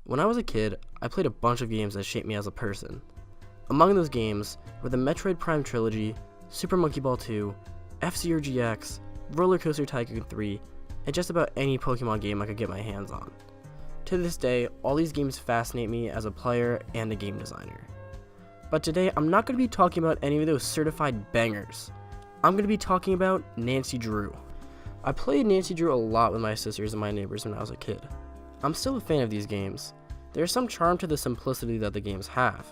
When I was a kid, I played a bunch of games that shaped me as a person. Among those games were the Metroid Prime Trilogy, Super Monkey Ball 2, F-Zero GX, Roller Coaster Tycoon 3, and just about any Pokemon game I could get my hands on. To this day, all these games fascinate me as a player and a game designer. But today, I'm not going to be talking about any of those certified bangers. I'm going to be talking about Nancy Drew. I played Nancy Drew a lot with my sisters and my neighbors when I was a kid. I'm still a fan of these games. There's some charm to the simplicity that the games have.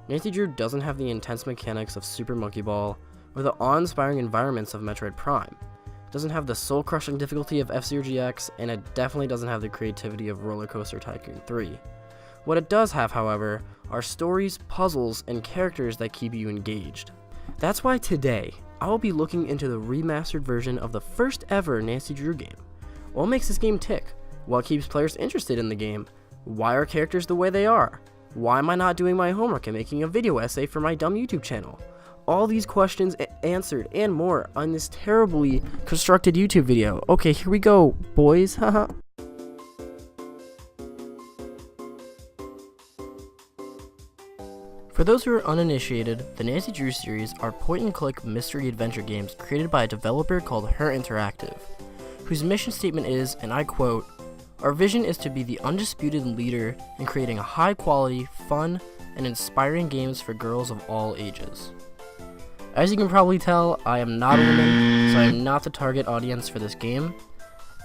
Nancy Drew doesn't have the intense mechanics of Super Monkey Ball or the awe-inspiring environments of Metroid Prime. It doesn't have the soul-crushing difficulty of F-Zero GX, and it definitely doesn't have the creativity of Roller Coaster Tycoon 3. What it does have, however, are stories, puzzles, and characters that keep you engaged. That's why today, I will be looking into the remastered version of the first ever Nancy Drew game. What makes this game tick? What keeps players interested in the game? Why are characters the way they are? Why am I not doing my homework and making a video essay for my dumb YouTube channel? All these questions answered and more on this terribly constructed YouTube video. Okay, here we go, boys. Haha. For those who are uninitiated, the Nancy Drew series are point-and-click mystery adventure games created by a developer called Her Interactive, whose mission statement is, and I quote, "Our vision is to be the undisputed leader in creating high-quality, fun, and inspiring games for girls of all ages." As you can probably tell, I am not a woman, so I am not the target audience for this game.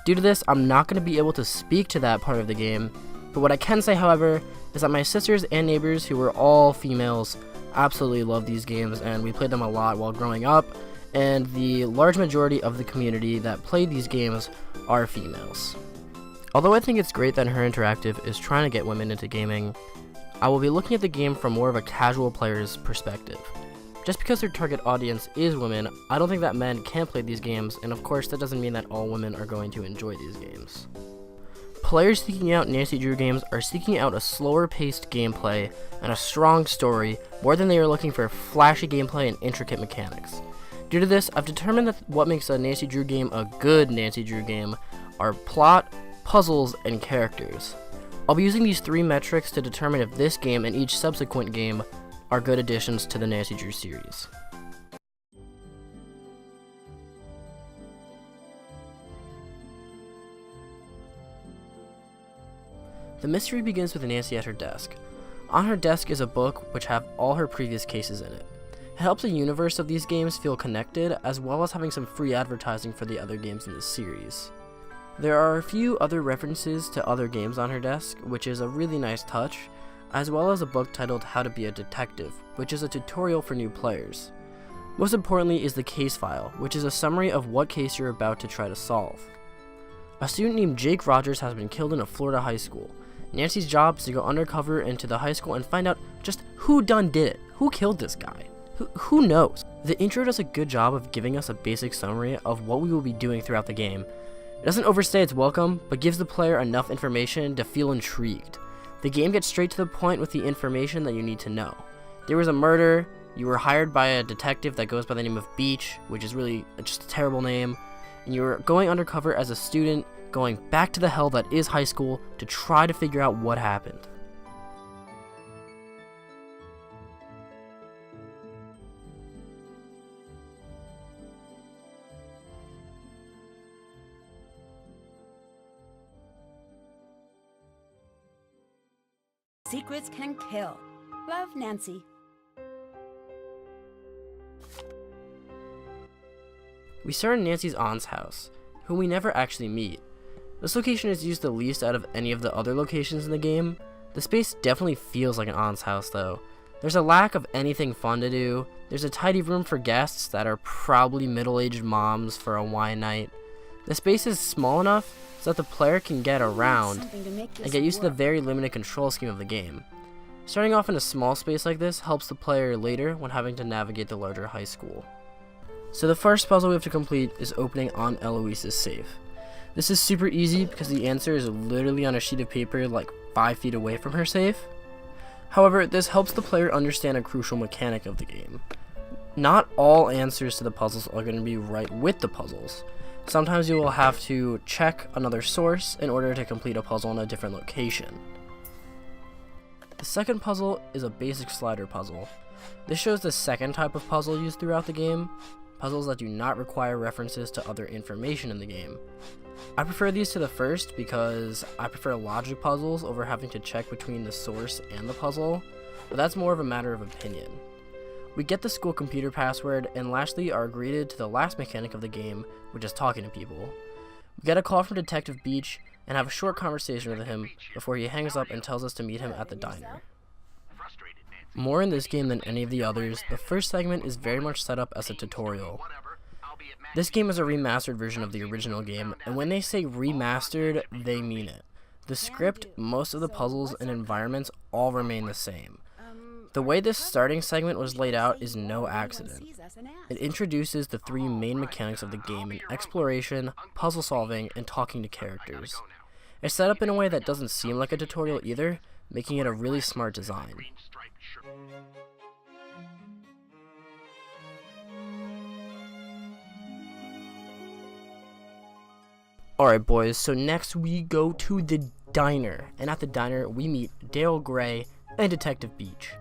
Due to this, I'm not going to be able to speak to that part of the game, but what I can say, however, is that my sisters and neighbors, who were all females, absolutely love these games, and we played them a lot while growing up, and the large majority of the community that played these games are females. Although I think it's great that Her Interactive is trying to get women into gaming, I will be looking at the game from more of a casual player's perspective. Just because their target audience is women, I don't think that men can't play these games, and of course that doesn't mean that all women are going to enjoy these games. Players seeking out Nancy Drew games are seeking out a slower paced gameplay and a strong story more than they are looking for flashy gameplay and intricate mechanics. Due to this, I've determined that what makes a Nancy Drew game a good Nancy Drew game are plot, puzzles, and characters. I'll be using these three metrics to determine if this game and each subsequent game are good additions to the Nancy Drew series. The mystery begins with Nancy at her desk. On her desk is a book which have all her previous cases in it. It helps the universe of these games feel connected, as well as having some free advertising for the other games in this series. There are a few other references to other games on her desk, which is a really nice touch, as well as a book titled How to Be a Detective, which is a tutorial for new players. Most importantly is the case file, which is a summary of what case you're about to try to solve. A student named Jake Rogers has been killed in a Florida high school. Nancy's job is to go undercover into the high school and find out just who done did it. Who killed this guy? Who knows? The intro does a good job of giving us a basic summary of what we will be doing throughout the game. It doesn't overstay its welcome, but gives the player enough information to feel intrigued. The game gets straight to the point with the information that you need to know. There was a murder, you were hired by a detective that goes by the name of Beach, which is really just a terrible name, and you were going undercover as a student, going back to the hell that is high school to try to figure out what happened. Secrets can kill. Love, Nancy. We start in Nancy's aunt's house, whom we never actually meet. This location is used the least out of any of the other locations in the game. The space definitely feels like an aunt's house though. There's a lack of anything fun to do. There's a tidy room for guests that are probably middle-aged moms for a wine night. The space is small enough so that the player can get around and get used to the very limited control scheme of the game. Starting off in a small space like this helps the player later when having to navigate the larger high school. So the first puzzle we have to complete is opening Aunt Eloise's safe. This is super easy because the answer is literally on a sheet of paper like 5 feet away from her safe. However, this helps the player understand a crucial mechanic of the game. Not all answers to the puzzles are going to be right with the puzzles. Sometimes you will have to check another source in order to complete a puzzle in a different location. The second puzzle is a basic slider puzzle. This shows the second type of puzzle used throughout the game, puzzles that do not require references to other information in the game. I prefer these to the first because I prefer logic puzzles over having to check between the source and the puzzle, but that's more of a matter of opinion. We get the school computer password, and lastly are greeted to the last mechanic of the game, which is talking to people. We get a call from Detective Beach and have a short conversation with him before he hangs up and tells us to meet him at the diner. More in this game than any of the others, the first segment is very much set up as a tutorial. This game is a remastered version of the original game, and when they say remastered, they mean it. The script, most of the puzzles, and environments all remain the same. The way this starting segment was laid out is no accident. It introduces the three main mechanics of the game in exploration, puzzle solving, and talking to characters. It's set up in a way that doesn't seem like a tutorial either, making it a really smart design. Alright boys, so next we go to the diner, and at the diner we meet Daryl Gray and Detective Beach.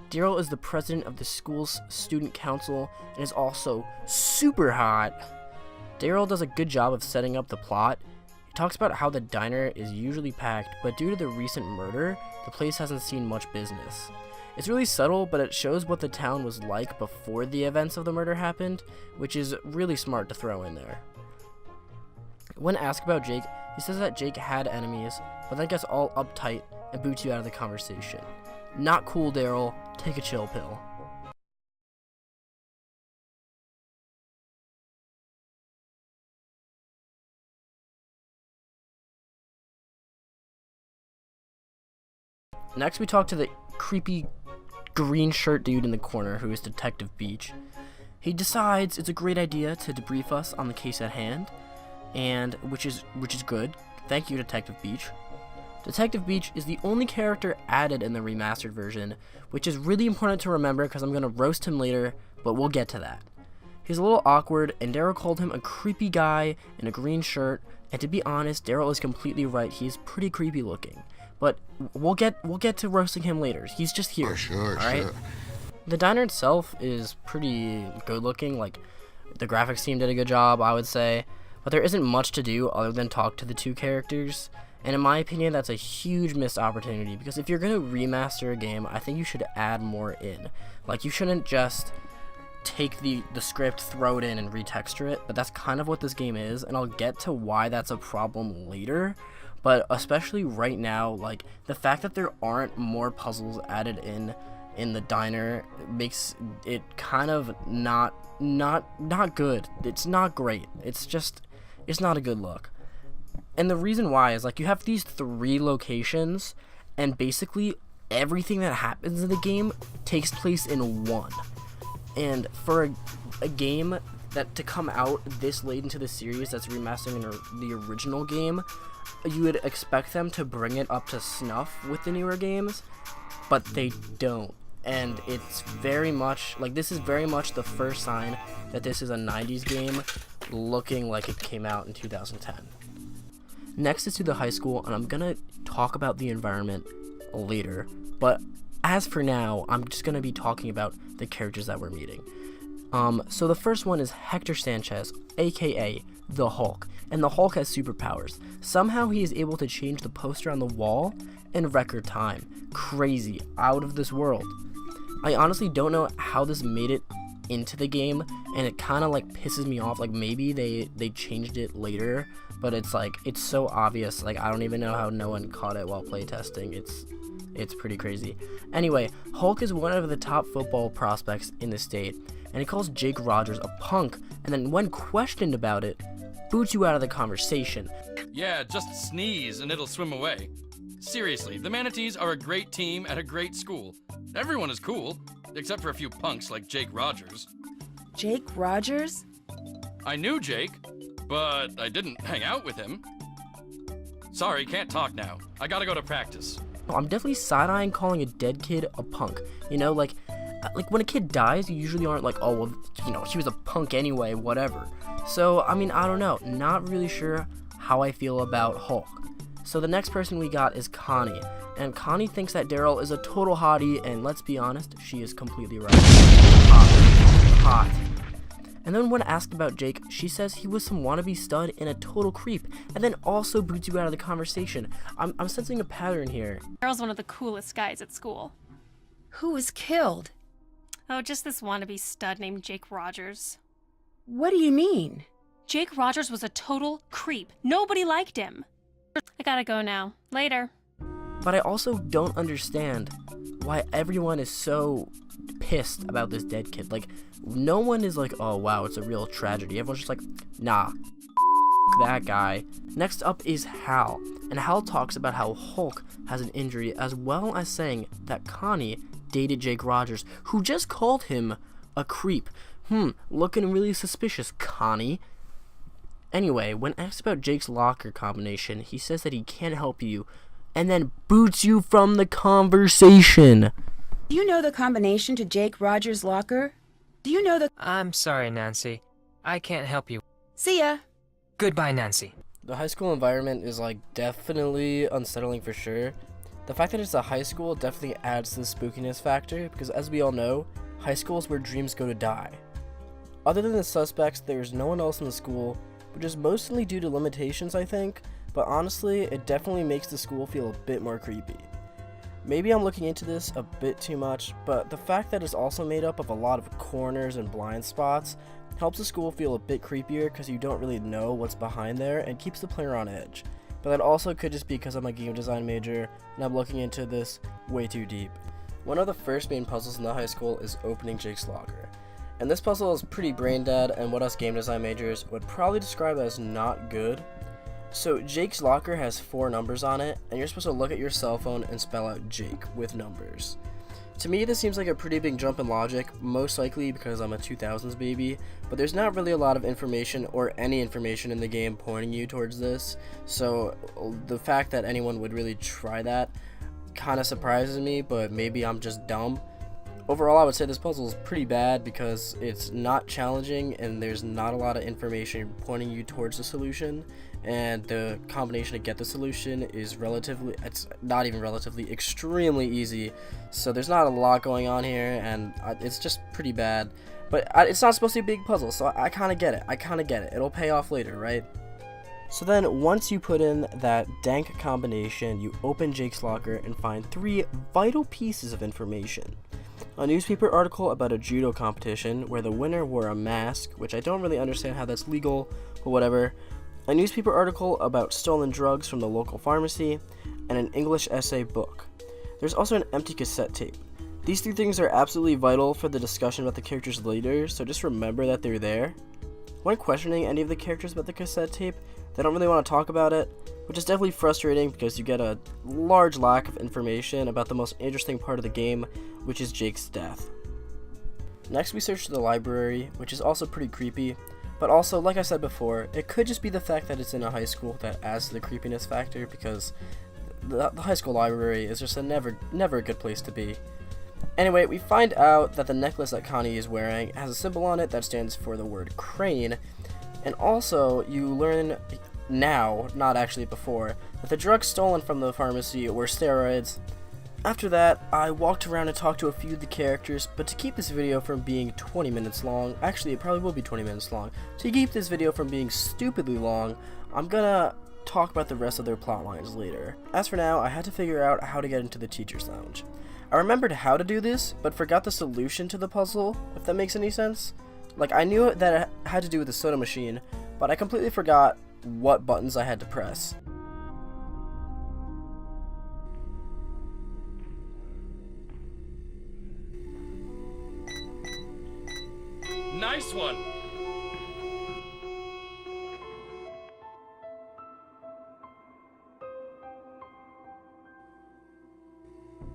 Daryl is the president of the school's student council and is also super hot. Daryl does a good job of setting up the plot. He talks about how the diner is usually packed, but due to the recent murder, the place hasn't seen much business. It's really subtle, but it shows what the town was like before the events of the murder happened, which is really smart to throw in there. When asked about Jake, he says that Jake had enemies, but then gets all uptight and boots you out of the conversation. Not cool, Daryl. Take a chill pill. Next we talk to the creepy green shirt dude in the corner who is Detective Beach. He decides it's a great idea to debrief us on the case at hand, and which is good. Thank you, Detective Beach. Detective Beach is the only character added in the remastered version, which is really important to remember because I'm going to roast him later, but we'll get to that. He's a little awkward, and Daryl called him a creepy guy in a green shirt, and to be honest, Daryl is completely right. He's pretty creepy looking, but we'll get to roasting him later. He's just here, alright? The diner itself is pretty good looking. Like, the graphics team did a good job, I would say, but there isn't much to do other than talk to the two characters. And in my opinion, that's a huge missed opportunity, because if you're going to remaster a game, I think you should add more in. Like, you shouldn't just take the script, throw it in, and retexture it, but that's kind of what this game is, and I'll get to why that's a problem later. But especially right now, like, the fact that there aren't more puzzles added in the diner makes it kind of not good. It's not great. It's not a good look. And the reason why is, like, you have these three locations, and basically everything that happens in the game takes place in one. And for a game that to come out this late into the series that's remastering the original game, you would expect them to bring it up to snuff with the newer games, but they don't. And it's very much, like, this is very much the first sign that this is a 90s game looking like it came out in 2010. Next is to the high school, and I'm gonna talk about the environment later, but as for now, I'm just gonna be talking about the characters that we're meeting. So the first one is Hector Sanchez, aka the Hulk, and the Hulk has superpowers. Somehow he is able to change the poster on the wall in record time. Crazy, out of this world. I honestly don't know how this made it into the game, and it kind of like pisses me off. Like, maybe they changed it later, but it's like, it's so obvious. Like, I don't even know how no one caught it while playtesting. It's pretty crazy. Anyway, Hulk is one of the top football prospects in the state, and he calls Jake Rogers a punk, and then when questioned about it, boots you out of the conversation. Yeah, just sneeze and it'll swim away. Seriously, the Manatees are a great team at a great school. Everyone is cool, except for a few punks like Jake Rogers. Jake Rogers? I knew Jake, but I didn't hang out with him. Sorry, can't talk now. I gotta go to practice. I'm definitely side-eyeing calling a dead kid a punk. You know, like when a kid dies, you usually aren't like, oh, well, you know, he was a punk anyway, whatever. So, I mean, I don't know. Not really sure how I feel about Hulk. So the next person we got is Connie. and Connie thinks that Daryl is a total hottie, and let's be honest, she is completely right. Hot. And then when asked about Jake, she says he was some wannabe stud and a total creep, and then also boots you out of the conversation. I'm sensing a pattern here. Daryl's one of the coolest guys at school. Who was killed? Oh, just this wannabe stud named Jake Rogers. What do you mean? Jake Rogers was a total creep. Nobody liked him. I gotta go now. Later. But I also don't understand why everyone is so pissed about this dead kid. Like, no one is like, oh wow, it's a real tragedy. Everyone's just like, nah, that guy. Next up is Hal, and Hal talks about how Hulk has an injury, as well as saying that Connie dated Jake Rogers, who just called him a creep. Looking really suspicious, Connie. Anyway, when asked about Jake's locker combination, he says that he can't help you, and then boots you from the conversation. Do you know the combination to Jake Rogers' locker? Do you know the... I'm sorry, Nancy. I can't help you. See ya. Goodbye, Nancy. The high school environment is like definitely unsettling for sure. The fact that it's a high school definitely adds to the spookiness factor, because as we all know, high school is where dreams go to die. Other than the suspects, there's no one else in the school, which is mostly due to limitations, I think, but honestly, it definitely makes the school feel a bit more creepy. Maybe I'm looking into this a bit too much, but the fact that it's also made up of a lot of corners and blind spots helps the school feel a bit creepier because you don't really know what's behind there and keeps the player on edge. But that also could just be because I'm a game design major and I'm looking into this way too deep. One of the first main puzzles in the high school is opening Jake's locker. And this puzzle is pretty brain dead and what us game design majors would probably describe as not good. So Jake's locker has 4 numbers on it, and you're supposed to look at your cell phone and spell out Jake with numbers. To me, this seems like a pretty big jump in logic, most likely because I'm a 2000s baby, but there's not really a lot of information or any information in the game pointing you towards this, so the fact that anyone would really try that kind of surprises me, but maybe I'm just dumb. Overall, I would say this puzzle is pretty bad because it's not challenging and there's not a lot of information pointing you towards the solution, and the combination to get the solution is extremely easy, so there's not a lot going on here, and it's just pretty bad. But it's not supposed to be a big puzzle, so I kind of get it. It'll pay off later, right? So then, once you put in that dank combination, you open Jake's locker and find 3 vital pieces of information. A newspaper article about a judo competition where the winner wore a mask, which I don't really understand how that's legal, but whatever. A newspaper article about stolen drugs from the local pharmacy, and an English essay book. There's also an empty cassette tape. These 3 things are absolutely vital for the discussion about the characters later, so just remember that they're there. When questioning any of the characters about the cassette tape, they don't really want to talk about it, which is definitely frustrating because you get a large lack of information about the most interesting part of the game, which is Jake's death. Next we search the library, which is also pretty creepy, but also, like I said before, it could just be the fact that it's in a high school that adds to the creepiness factor, because the high school library is just never a good place to be. Anyway, we find out that the necklace that Connie is wearing has a symbol on it that stands for the word crane, and also you learn now, not actually before, that the drugs stolen from the pharmacy were steroids. After that, I walked around and talked to a few of the characters, but to keep this video from being 20 minutes long, actually it probably will be 20 minutes long, to keep this video from being stupidly long, I'm gonna talk about the rest of their plot lines later. As for now, I had to figure out how to get into the teacher's lounge. I remembered how to do this, but forgot the solution to the puzzle, if that makes any sense. Like, I knew that it had to do with the soda machine, but I completely forgot what buttons I had to press. Nice one!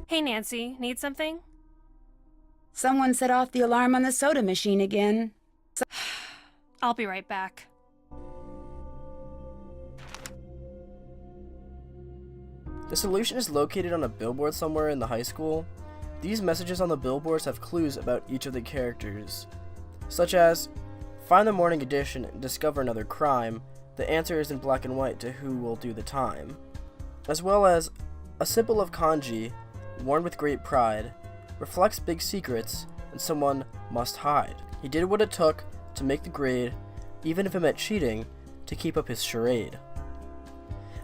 Hey, Nancy, need something? Someone set off the alarm on the soda machine again. I'll be right back. The solution is located on a billboard somewhere in the high school. These messages on the billboards have clues about each of the characters, such as, find the morning edition and discover another crime. The answer is in black and white to who will do the time. As well as, a symbol of kanji, worn with great pride, reflects big secrets, and someone must hide. He did what it took to make the grade, even if it meant cheating, to keep up his charade.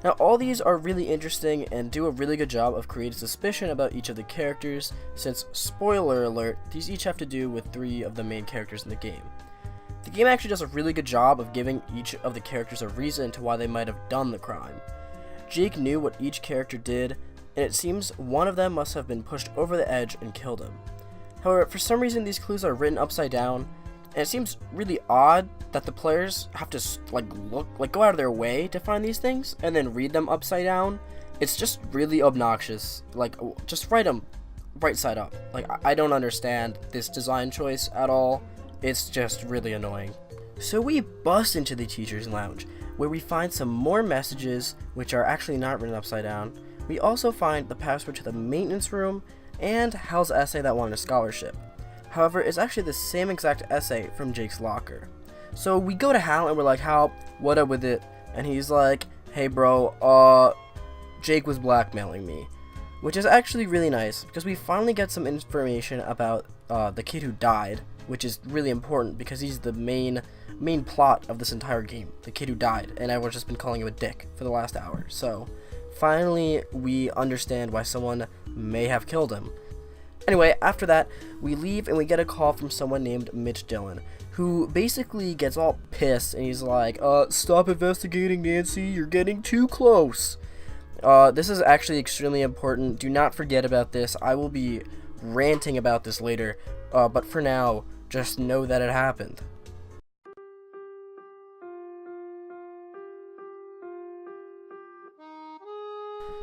Now, all these are really interesting and do a really good job of creating suspicion about each of the characters, since, spoiler alert, these each have to do with 3 of the main characters in the game. The game actually does a really good job of giving each of the characters a reason to why they might have done the crime. Jake knew what each character did, and it seems one of them must have been pushed over the edge and killed him. However, for some reason these clues are written upside down, and it seems really odd that the players have to go out of their way to find these things and then read them upside down. It's just really obnoxious. Just write them right side up. I don't understand this design choice at all. It's just really annoying. So we bust into the teacher's lounge, where we find some more messages which are actually not written upside down. We also find the password to the maintenance room and Hal's essay that won a scholarship. However, it's actually the same exact essay from Jake's locker. So we go to Hal and we're like, Hal, what up with it? And he's like, hey bro, Jake was blackmailing me. Which is actually really nice, because we finally get some information about the kid who died, which is really important because he's the main plot of this entire game. The kid who died, and everyone's just been calling him a dick for the last hour. So finally we understand why someone may have killed him. Anyway, after that, we leave and we get a call from someone named Mitch Dillon, who basically gets all pissed and he's like, stop investigating, Nancy, you're getting too close. This is actually extremely important. Do not forget about this. I will be ranting about this later, but for now, just know that it happened.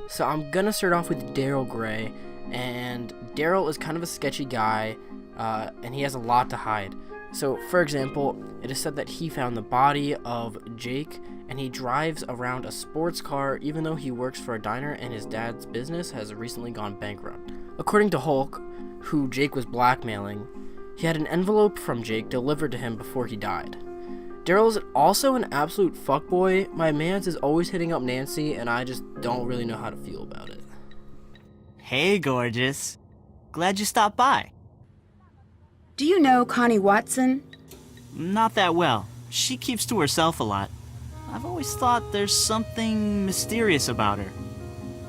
So I'm gonna start off with Daryl Gray, and Daryl is kind of a sketchy guy, and he has a lot to hide. So, for example, it is said that he found the body of Jake, and he drives around a sports car even though he works for a diner and his dad's business has recently gone bankrupt. According to Hulk, who Jake was blackmailing, he had an envelope from Jake delivered to him before he died. Daryl is also an absolute fuckboy. My mans is always hitting up Nancy, and I just don't really know how to feel about it. Hey, gorgeous. Glad you stopped by. Do you know Connie Watson? Not that well. She keeps to herself a lot. I've always thought there's something mysterious about her.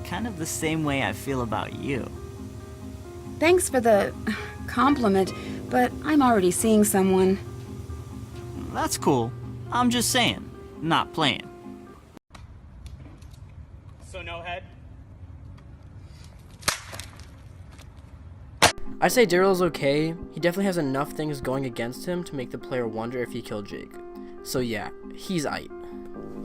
Kind of the same way I feel about you. Thanks for the compliment, but I'm already seeing someone. That's cool. I'm just saying, not playing. So no head? I say Daryl's okay. He definitely has enough things going against him to make the player wonder if he killed Jake. So yeah, he's aight.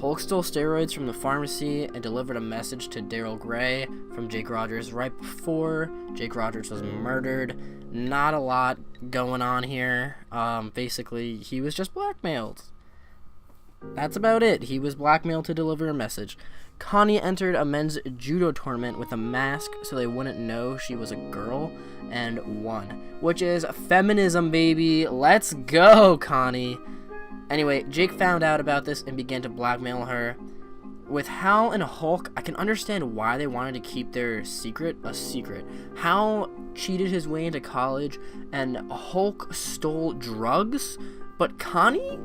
Hulk stole steroids from the pharmacy and delivered a message to Daryl Gray from Jake Rogers right before Jake Rogers was murdered. Not a lot going on here. Basically, he was just blackmailed. That's about it. He was blackmailed to deliver a message. Connie entered a men's judo tournament with a mask so they wouldn't know she was a girl, and won. Which is feminism, baby. Let's go, Connie. Anyway, Jake found out about this and began to blackmail her. With Hal and Hulk, I can understand why they wanted to keep their secret a secret. Hal cheated his way into college, and Hulk stole drugs, but Connie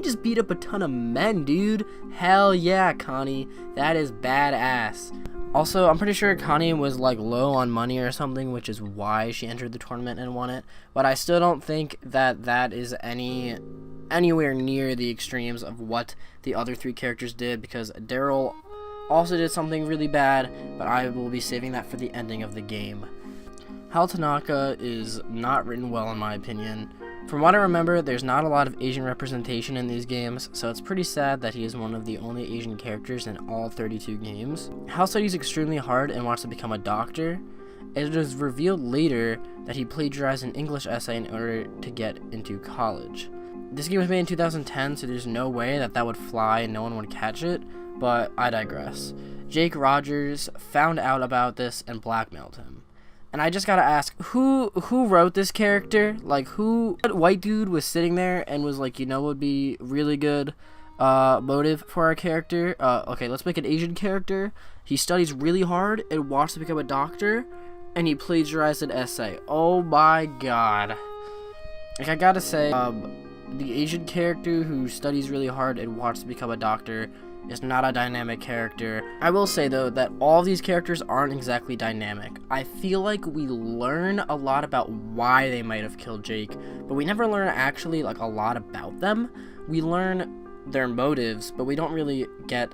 just beat up a ton of men, dude. Hell yeah, Connie. That is badass. Also, I'm pretty sure Connie was low on money or something, which is why she entered the tournament and won it. But I still don't think that is anywhere near the extremes of what the other 3 characters did, because Daryl also did something really bad, but I will be saving that for the ending of the game. Hal Tanaka is not written well in my opinion. From what I remember, there's not a lot of Asian representation in these games, so it's pretty sad that he is one of the only Asian characters in all 32 games. Hal studies extremely hard and wants to become a doctor. It is revealed later that he plagiarized an English essay in order to get into college. This game was made in 2010, so there's no way that would fly and no one would catch it, but I digress. Jake Rogers found out about this and blackmailed him. And I just gotta ask, who wrote this character? What white dude was sitting there and was like, what would be really good? motive for our character. Okay, let's make an Asian character. He studies really hard and wants to become a doctor, and he plagiarized an essay. Oh my god. Like, I gotta say, the Asian character who studies really hard and wants to become a doctor is not a dynamic character. I will say, though, that all these characters aren't exactly dynamic. I feel like we learn a lot about why they might have killed Jake, but we never learn actually, like, a lot about them. We learn their motives, but we don't really get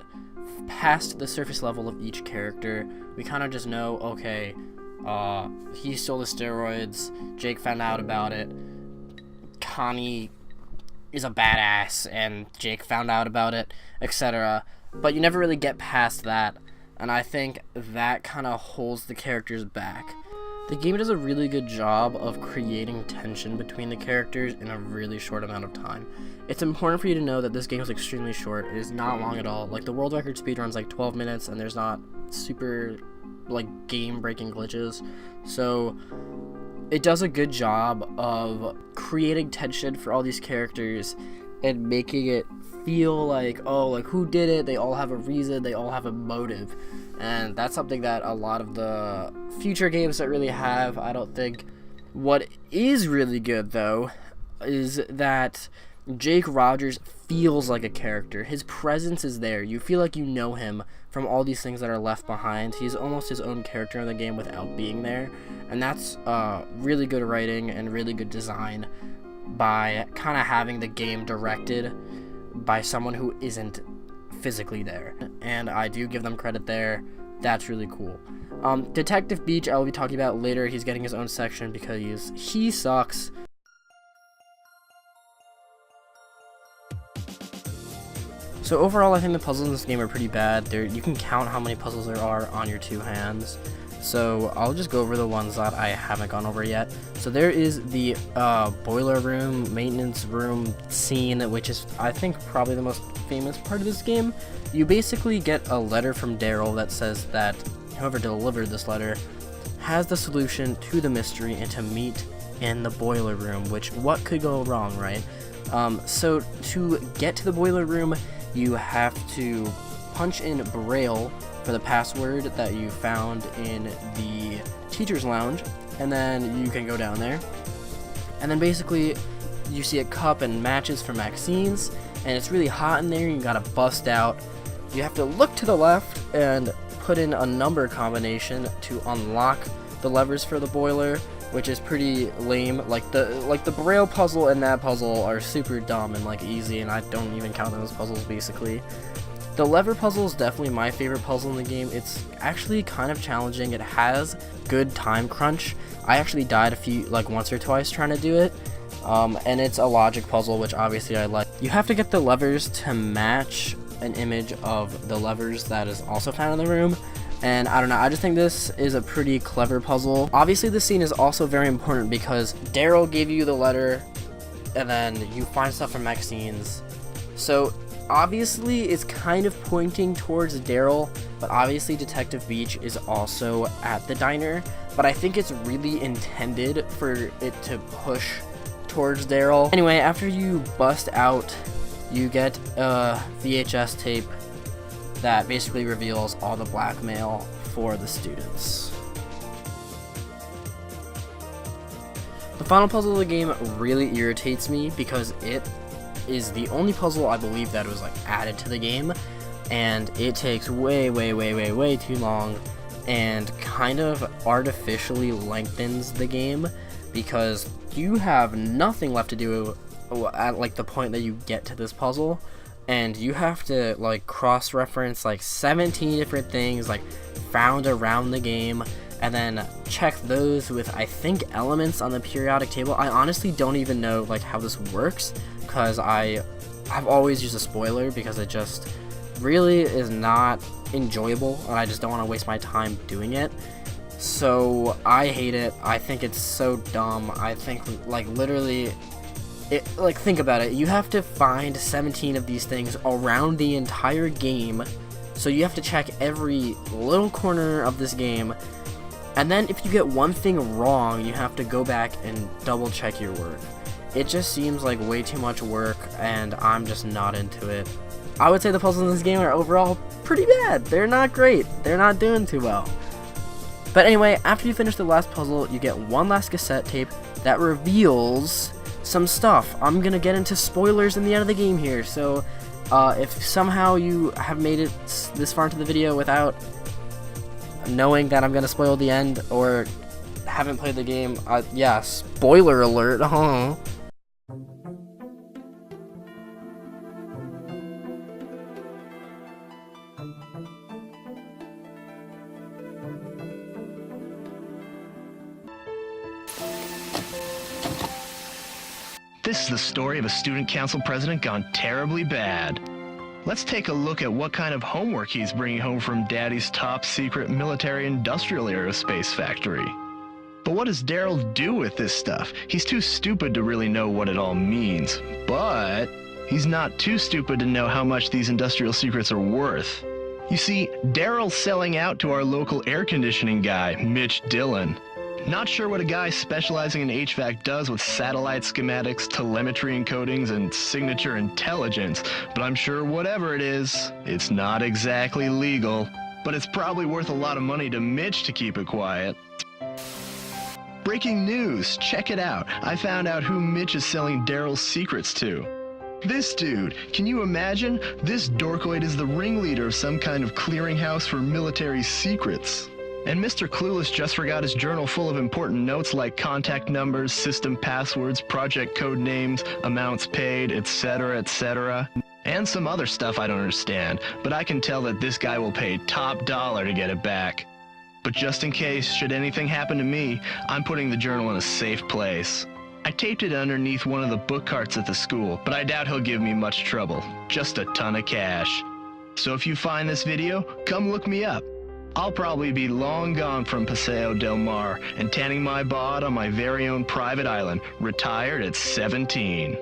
past the surface level of each character. We kind of just know, okay, he stole the steroids, Jake found out about it, Connie is a badass, and Jake found out about it, etc. But you never really get past that, and I think that kind of holds the characters back. The game does a really good job of creating tension between the characters in a really short amount of time. It's important for you to know that this game is extremely short. It is not long at all. Like, the world record speed runs like 12 minutes, and there's not super, like, game-breaking glitches. So it does a good job of creating tension for all these characters and making it feel like, oh, like, who did it? They all have a reason, they all have a motive. And that's something that a lot of the future games don't really have, I don't think. What is really good, though, is that Jake Rogers feels like a character. His presence is there. You feel like you know him from all these things that are left behind. He's almost his own character in the game without being there. And that's really good writing and really good design by kind of having the game directed by someone who isn't physically there. And I do give them credit there. That's really cool. Detective Beach, I will be talking about later. He's getting his own section because he sucks. So overall, I think the puzzles in this game are pretty bad. You can count how many puzzles there are on your two hands. So I'll just go over the ones that I haven't gone over yet. So there is the boiler room, maintenance room scene, which is, I think, probably the most famous part of this game. You basically get a letter from Daryl that says that whoever delivered this letter has the solution to the mystery and to meet in the boiler room, which, what could go wrong, right? So to get to the boiler room, you have to punch in Braille for the password that you found in the teacher's lounge, and then you can go down there. And then basically you see a cup and matches for Maxine's, and it's really hot in there. You gotta bust out. You have to look to the left and put in a number combination to unlock the levers for the boiler, which is pretty lame. Like the Braille puzzle and that puzzle are super dumb and like easy, and I don't even count them as puzzles basically. The lever puzzle is definitely my favorite puzzle in the game. It's actually kind of challenging. It has good time crunch. I actually died once or twice trying to do it. And it's a logic puzzle, which obviously I like. You have to get the levers to match an image of the levers that is also found in the room. And I don't know, I just think this is a pretty clever puzzle. Obviously this scene is also very important because Daryl gave you the letter and then you find stuff from Maxine's. So obviously it's kind of pointing towards Daryl, but obviously Detective Beach is also at the diner. But I think it's really intended for it to push towards Daryl. Anyway, after you bust out, you get a VHS tape that basically reveals all the blackmail for the students. The final puzzle of the game really irritates me because it is the only puzzle I believe that was like added to the game, and it takes way too long and kind of artificially lengthens the game because you have nothing left to do at like the point that you get to this puzzle. And you have to like cross-reference like 17 different things like found around the game and then check those with, I think, elements on the periodic table. I honestly don't even know like how this works because I've always used a spoiler because it just really is not enjoyable and I just don't want to waste my time doing it. So I hate it. I think it's so dumb. I think like literally think about it, you have to find 17 of these things around the entire game, so you have to check every little corner of this game, and then if you get one thing wrong, you have to go back and double check your work. It just seems like way too much work, and I'm just not into it. I would say the puzzles in this game are overall pretty bad. They're not great. They're not doing too well. But anyway, after you finish the last puzzle, you get one last cassette tape that reveals some stuff. I'm gonna get into spoilers in the end of the game here, so if somehow you have made it this far into the video without knowing that I'm gonna spoil the end or haven't played the game, yeah, spoiler alert, huh? This is the story of a student council president gone terribly bad. Let's take a look at what kind of homework he's bringing home from Daddy's top secret military industrial aerospace factory. But what does Daryl do with this stuff? He's too stupid to really know what it all means. But he's not too stupid to know how much these industrial secrets are worth. You see, Daryl's selling out to our local air conditioning guy, Mitch Dillon. Not sure what a guy specializing in HVAC does with satellite schematics, telemetry encodings, and signature intelligence, but I'm sure whatever it is, it's not exactly legal. But it's probably worth a lot of money to Mitch to keep it quiet. Breaking news, check it out. I found out who Mitch is selling Daryl's secrets to. This dude, can you imagine? This dorkoid is the ringleader of some kind of clearinghouse for military secrets. And Mr. Clueless just forgot his journal full of important notes like contact numbers, system passwords, project code names, amounts paid, etc., etc. And some other stuff I don't understand, but I can tell that this guy will pay top dollar to get it back. But just in case, should anything happen to me, I'm putting the journal in a safe place. I taped it underneath one of the book carts at the school, but I doubt he'll give me much trouble. Just a ton of cash. So if you find this video, come look me up. I'll probably be long gone from Paseo del Mar and tanning my bod on my very own private island, retired at 17.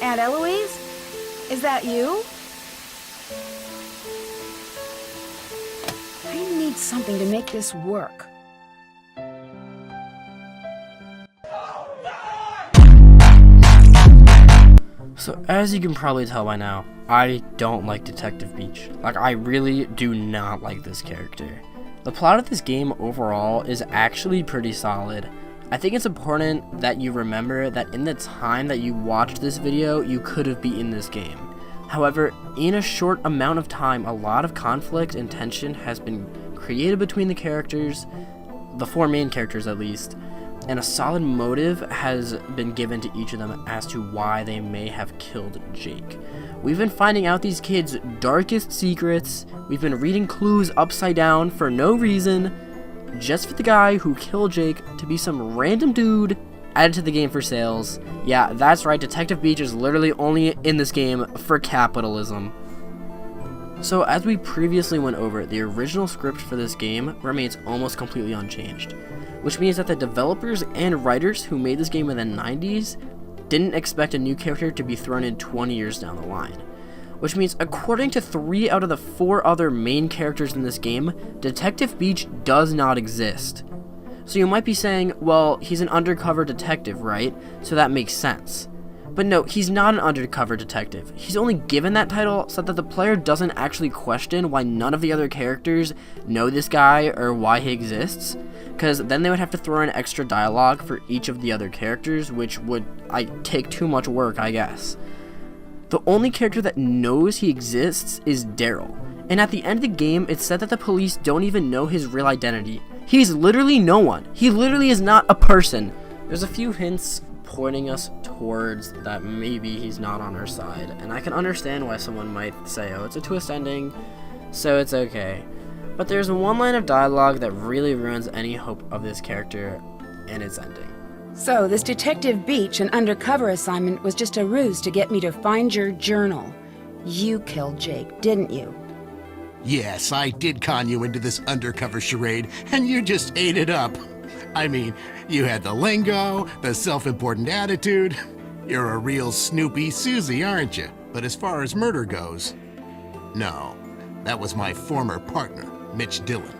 Aunt Eloise? Is that you? I need something to make this work. So as you can probably tell by now, I don't like Detective Beach. Like, I really do not like this character. The plot of this game overall is actually pretty solid. I think it's important that you remember that in the time that you watched this video, you could have beaten this game. However, in a short amount of time, a lot of conflict and tension has been created between the characters, the four main characters at least, and a solid motive has been given to each of them as to why they may have killed Jake. We've been finding out these kids' darkest secrets, we've been reading clues upside down for no reason, just for the guy who killed Jake to be some random dude added to the game for sales. Yeah, that's right, Detective Beach is literally only in this game for capitalism. So as we previously went over, the original script for this game remains almost completely unchanged, which means that the developers and writers who made this game in the 90s didn't expect a new character to be thrown in 20 years down the line. Which means, according to 3 out of the 4 other main characters in this game, Detective Beach does not exist. So you might be saying, well, he's an undercover detective, right? So that makes sense. But no, he's not an undercover detective. He's only given that title so that the player doesn't actually question why none of the other characters know this guy or why he exists, because then they would have to throw in extra dialogue for each of the other characters, which would take too much work, I guess. The only character that knows he exists is Daryl, and at the end of the game, it's said that the police don't even know his real identity. He's literally no one. He literally is not a person. There's a few hints pointing us towards that maybe he's not on our side, and I can understand why someone might say, oh, it's a twist ending, so it's okay. But there's one line of dialogue that really ruins any hope of this character and its ending. So, this Detective Beach and undercover assignment was just a ruse to get me to find your journal. You killed Jake, didn't you? Yes, I did con you into this undercover charade, and you just ate it up. I mean, you had the lingo, the self-important attitude. You're a real Snoopy Susie, aren't you? But as far as murder goes, no. That was my former partner, Mitch Dillon.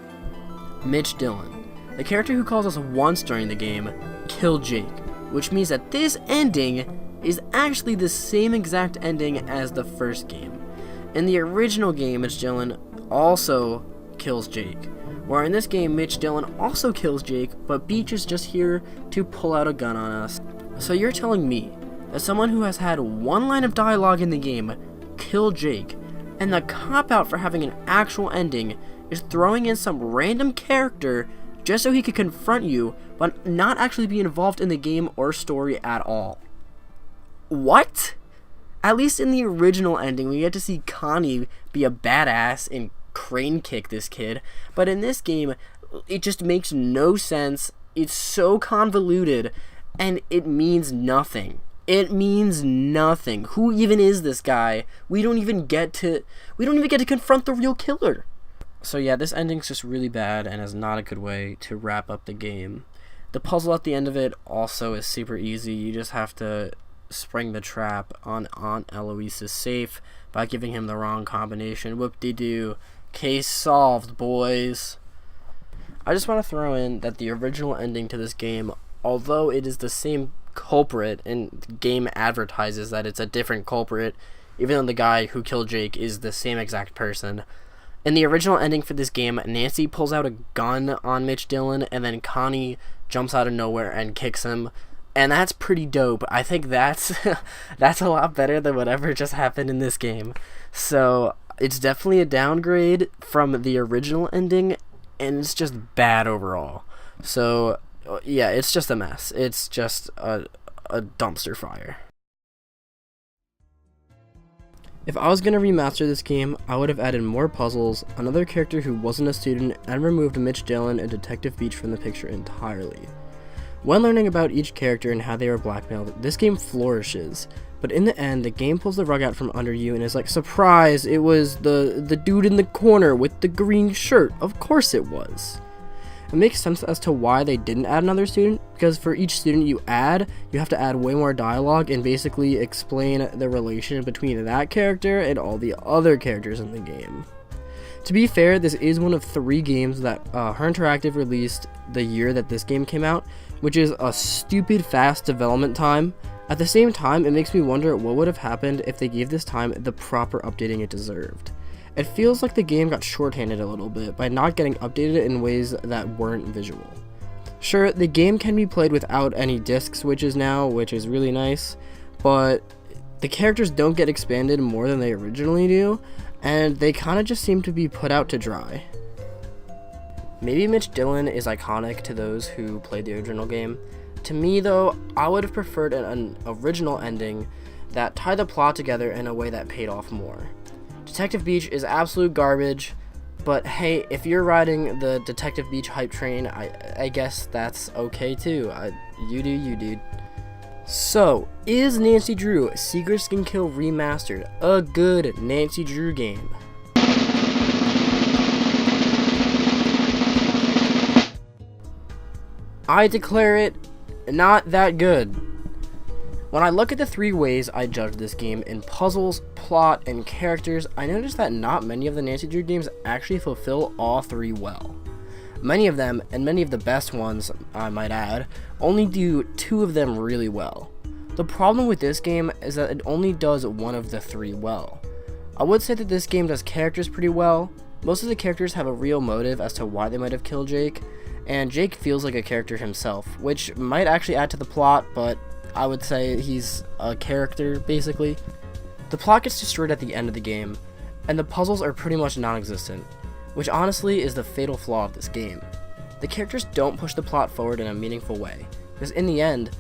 Mitch Dillon, the character who calls us once during the game, killed Jake, which means that this ending is actually the same exact ending as the first game. In the original game, Mitch Dillon also kills Jake, where in this game, Mitch Dillon also kills Jake, but Beach is just here to pull out a gun on us. So you're telling me that someone who has had one line of dialogue in the game killed Jake, and the cop-out for having an actual ending is throwing in some random character just so he could confront you, but not actually be involved in the game or story at all? What? At least in the original ending, we get to see Connie be a badass and crane kick this kid, but in this game, it just makes no sense. It's so convoluted, and it means nothing. It means nothing. Who even is this guy? We don't even get to confront the real killer. So yeah, this ending's just really bad and is not a good way to wrap up the game. The puzzle at the end of it also is super easy. You just have to spring the trap on Aunt Eloise's safe by giving him the wrong combination. Whoop-de-doo. Case solved, boys. I just want to throw in that the original ending to this game, although it is the same culprit and the game advertises that it's a different culprit, even though the guy who killed Jake is the same exact person. In the original ending for this game, Nancy pulls out a gun on Mitch Dillon, and then Connie jumps out of nowhere and kicks him, and that's pretty dope. I think that's a lot better than whatever just happened in this game. So it's definitely a downgrade from the original ending, and it's just bad overall. So yeah, it's just a mess. It's just a dumpster fire. If I was going to remaster this game, I would have added more puzzles, another character who wasn't a student, and removed Mitch Dillon and Detective Beach from the picture entirely. When learning about each character and how they were blackmailed, this game flourishes, but in the end, the game pulls the rug out from under you and is like, surprise, it was the dude in the corner with the green shirt. Of course it was. It makes sense as to why they didn't add another student, because for each student you have to add way more dialogue and basically explain the relation between that character and all the other characters in the game. To be fair, this is one of 3 games that Her Interactive released the year that this game came out, which is a stupid fast development time. At the same time, it makes me wonder what would have happened if they gave this time the proper updating it deserved. It feels like the game got shorthanded a little bit by not getting updated in ways that weren't visual. Sure, the game can be played without any disc switches now, which is really nice, but the characters don't get expanded more than they originally do, and they kind of just seem to be put out to dry. Maybe Mitch Dillon is iconic to those who played the original game. To me though, I would have preferred an original ending that tied the plot together in a way that paid off more. Detective Beach is absolute garbage, but hey, if you're riding the Detective Beach hype train, I guess that's okay too. You do you, dude. So, is Nancy Drew Secret Skin Kill Remastered a good Nancy Drew game? I declare it not that good. When I look at the 3 ways I judge this game in puzzles, plot, and characters, I notice that not many of the Nancy Drew games actually fulfill all 3 well. Many of them, and many of the best ones, I might add, only do 2 of them really well. The problem with this game is that it only does 1 of the 3 well. I would say that this game does characters pretty well. Most of the characters have a real motive as to why they might have killed Jake, and Jake feels like a character himself, which might actually add to the plot, but I would say he's a character, basically. The plot gets destroyed at the end of the game, and the puzzles are pretty much non-existent, which honestly is the fatal flaw of this game. The characters don't push the plot forward in a meaningful way, because in the end,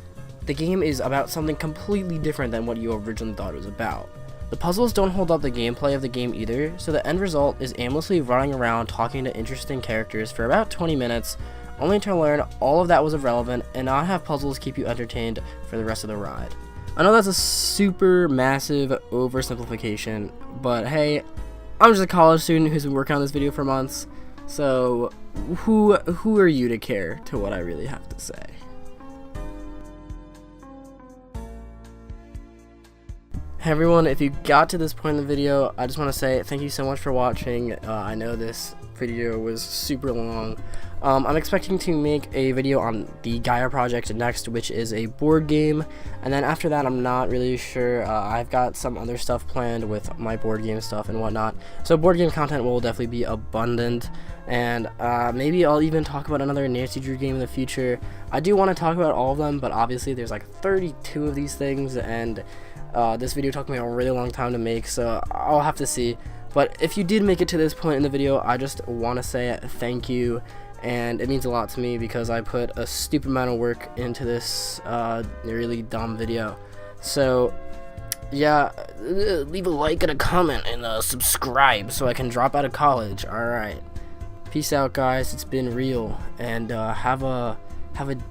the game is about something completely different than what you originally thought it was about. The puzzles don't hold up the gameplay of the game either, so the end result is aimlessly running around talking to interesting characters for about 20 minutes, only to learn all of that was irrelevant and not have puzzles keep you entertained for the rest of the ride. I know that's a super massive oversimplification, but hey, I'm just a college student who's been working on this video for months, so who are you to care to what I really have to say? Hey everyone, if you got to this point in the video, I just want to say thank you so much for watching. I know this video was super long. I'm expecting to make a video on the Gaia project next, which is a board game, and then after that I'm not really sure. I've got some other stuff planned with my board game stuff and whatnot, so board game content will definitely be abundant, and maybe I'll even talk about another Nancy Drew game in the future. I do want to talk about all of them, but obviously there's like 32 of these things, and this video took me a really long time to make, so I'll have to see. But if you did make it to this point in the video, I just want to say thank you, and it means a lot to me because I put a stupid amount of work into this really dumb video. So yeah, leave a like and a comment and subscribe so I can drop out of college. Alright, peace out guys, it's been real, and have a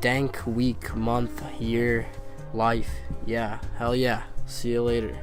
dank week, month, year, life. Yeah, hell yeah, see you later.